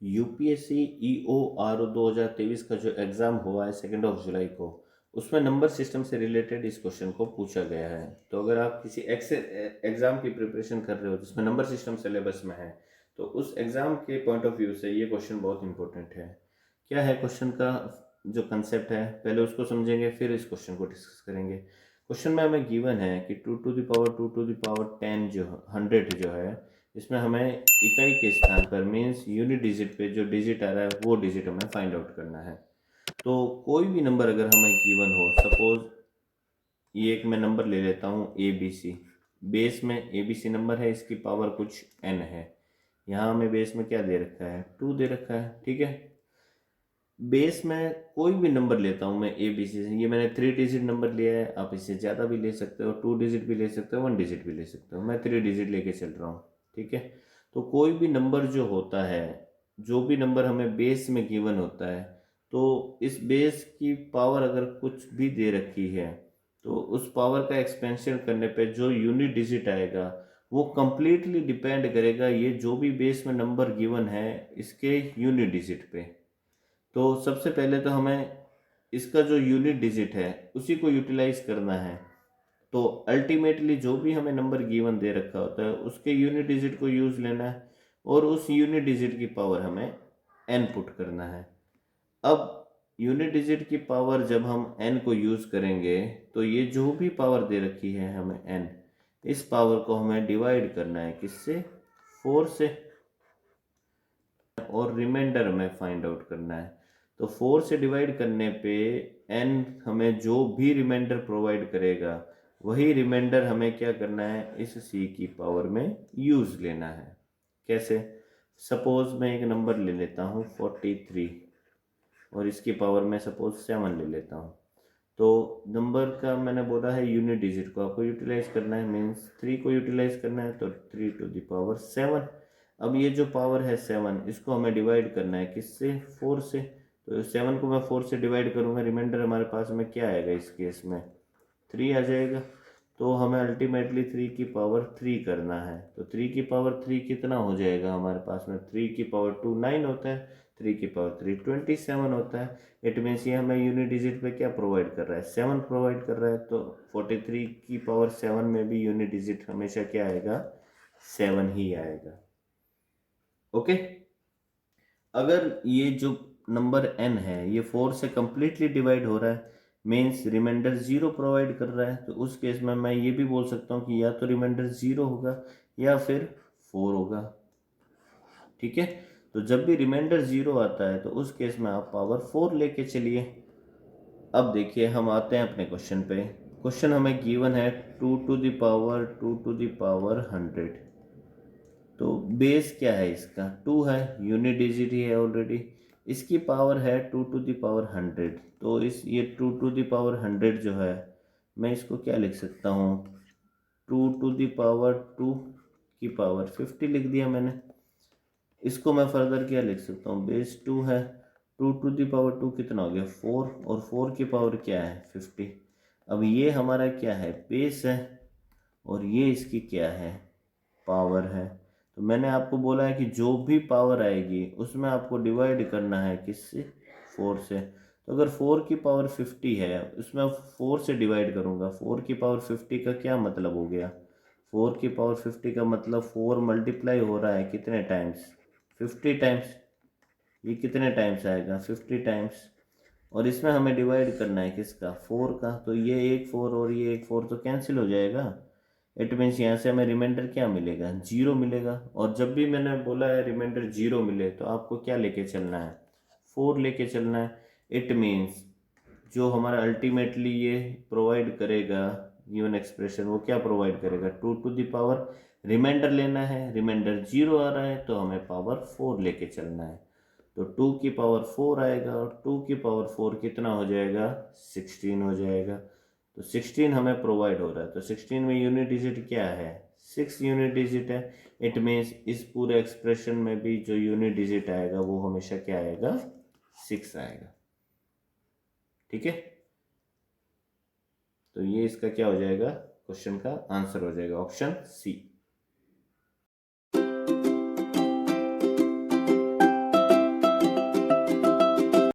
UPSC EO are 2023 का जो exam हुआ है 2 जुलाई को, उसमें नंबर सिस्टम से रिलेटेड इस क्वेश्चन को पूछा गया है। तो अगर आप किसी एग्ज़ाम की प्रिपरेशन कर रहे हो जिसमें नंबर सिस्टम सिलेबस में है, तो उस एग्ज़ाम के पॉइंट ऑफ व्यू से ये क्वेश्चन बहुत इंपॉर्टेंट है। क्या है क्वेश्चन का जो कंसेप्ट है, पहले उसको समझेंगे, फिर इस क्वेश्चन को डिस्कस करेंगे। क्वेश्चन में हमें गिवन है कि 2 to the power 10 जो है, इसमें हमें इकाई के स्थान पर मीन्स यूनिट डिजिट पे जो डिजिट आ रहा है वो डिजिट हमें फाइंड आउट करना है। तो कोई भी नंबर अगर हमें गिवन हो, सपोज ये एक मैं नंबर ले लेता हूँ ए बी सी, बेस में ए बी सी नंबर है, इसकी पावर कुछ एन है। यहाँ हमें बेस में क्या दे रखा है, 2 दे रखा है, ठीक है। बेस में कोई भी नंबर लेता हूँ मैं ए बी सी से, ये मैंने 3 डिजिट नंबर लिया है, आप इससे ज़्यादा भी ले सकते हो, 2 डिजिट भी ले सकते हो, 1 डिजिट भी ले सकते हो, मैं 3 डिजिट लेके चल रहा हूँ, ठीक है। तो कोई भी नंबर जो होता है, जो भी नंबर हमें बेस में गिवन होता है, तो इस बेस की पावर अगर कुछ भी दे रखी है, तो उस पावर का एक्सपेंशन करने पे जो यूनिट डिजिट आएगा वो कंप्लीटली डिपेंड करेगा ये जो भी बेस में नंबर गिवन है इसके यूनिट डिजिट पे। तो सबसे पहले तो हमें इसका जो यूनिट डिजिट है उसी को यूटिलाइज करना है। तो अल्टीमेटली जो भी हमें नंबर गिवन दे रखा होता है उसके यूनिट डिजिट को यूज़ लेना है और उस यूनिट डिजिट की पावर हमें n पुट करना है। अब यूनिट डिजिट की पावर जब हम n को यूज़ करेंगे तो ये जो भी पावर दे रखी है हमें n, इस पावर को हमें डिवाइड करना है किससे, 4 से, और रिमाइंडर हमें फाइंड आउट करना है। तो 4 से डिवाइड करने पे n हमें जो भी रिमाइंडर प्रोवाइड करेगा वही रिमाइंडर हमें क्या करना है, इस c की पावर में यूज़ लेना है। कैसे, सपोज मैं एक नंबर ले लेता हूँ 43 और इसकी पावर में सपोज 7 ले लेता हूँ। तो नंबर का मैंने बोला है यूनिट डिजिट को आपको यूटिलाइज करना है, मीन्स 3 को यूटिलाइज करना है, तो 3 to the power 7। अब ये जो पावर है 7, इसको हमें डिवाइड करना है किससे, 4 से। तो 7 को मैं 4 से डिवाइड करूँगा, रिमाइंडर हमारे पास में क्या आएगा, इस केस में 3 आ जाएगा। तो हमें अल्टीमेटली 3 की पावर 3 करना है। तो 3 की पावर 3 कितना हो जाएगा हमारे पास में, 3 की पावर 2 9 होता है, 3 की पावर 3 27 होता है। इट मीन्स ये हमें यूनिट डिजिट पे क्या प्रोवाइड कर रहा है, 7 प्रोवाइड कर रहा है। तो 43 की पावर 7 में भी यूनिट डिजिट हमेशा क्या आएगा, 7 ही आएगा। ओके। अगर ये जो नंबर n है ये 4 से कम्प्लीटली डिवाइड हो रहा है, मीन्स रिमाइंडर 0 प्रोवाइड कर रहा है, तो उस केस में मैं ये भी बोल सकता हूँ कि या तो रिमाइंडर 0 होगा या फिर 4 होगा, ठीक है। तो जब भी रिमाइंडर 0 आता है तो उस केस में आप पावर 4 लेके चलिए। अब देखिए हम आते हैं अपने क्वेश्चन पे। क्वेश्चन हमें गिवन है 2 to the power 100। तो बेस क्या है इसका, 2 है, यूनिट डिजिट ही है ऑलरेडी। इसकी पावर है 2 to the power 100। तो इस ये 2 to the power 100 जो है, मैं इसको क्या लिख सकता हूँ, 2 to the power 2 की पावर 50 लिख दिया मैंने। इसको मैं फर्दर क्या लिख सकता हूँ, बेस 2 है, 2 to the power 2 कितना हो गया, 4, और 4 की पावर क्या है, 50। अब ये हमारा क्या है, बेस है, और ये इसकी क्या है, पावर है। तो मैंने आपको बोला है कि जो भी पावर आएगी उसमें आपको डिवाइड करना है किससे, 4 से। तो अगर 4 की पावर 50 है उसमें 4 से डिवाइड करूँगा, 4 की पावर 50 का क्या मतलब हो गया, 4 की पावर 50 का मतलब 4 मल्टीप्लाई हो रहा है कितने टाइम्स, 50 टाइम्स। ये कितने टाइम्स आएगा, 50 टाइम्स। और इसमें हमें डिवाइड करना है किसका, 4 का। तो ये एक 4 और ये एक 4 तो कैंसिल हो जाएगा। इट मीन्स यहाँ से हमें रिमाइंडर क्या मिलेगा, 0 मिलेगा। और जब भी मैंने बोला है रिमाइंडर 0 मिले तो आपको क्या लेके चलना है, 4 लेके चलना है। इट मीन्स जो हमारा अल्टीमेटली ये प्रोवाइड करेगा गिवन एक्सप्रेशन, वो क्या प्रोवाइड करेगा, 2 to the power, रिमाइंडर लेना है, रिमाइंडर 0 आ रहा है तो हमें पावर 4 लेके चलना है। तो 2 की पावर 4 आएगा, और 2 की पावर 4 कितना हो जाएगा, 16 हो जाएगा। तो 16 हमें प्रोवाइड हो रहा है, तो 16 में यूनिट डिजिट क्या है, 6 यूनिट डिजिट है। इट मीन्स इस पूरे एक्सप्रेशन में भी जो यूनिट डिजिट आएगा वो हमेशा क्या आएगा, 6 आएगा, ठीक है। तो ये इसका क्या हो जाएगा, क्वेश्चन का आंसर हो जाएगा ऑप्शन सी।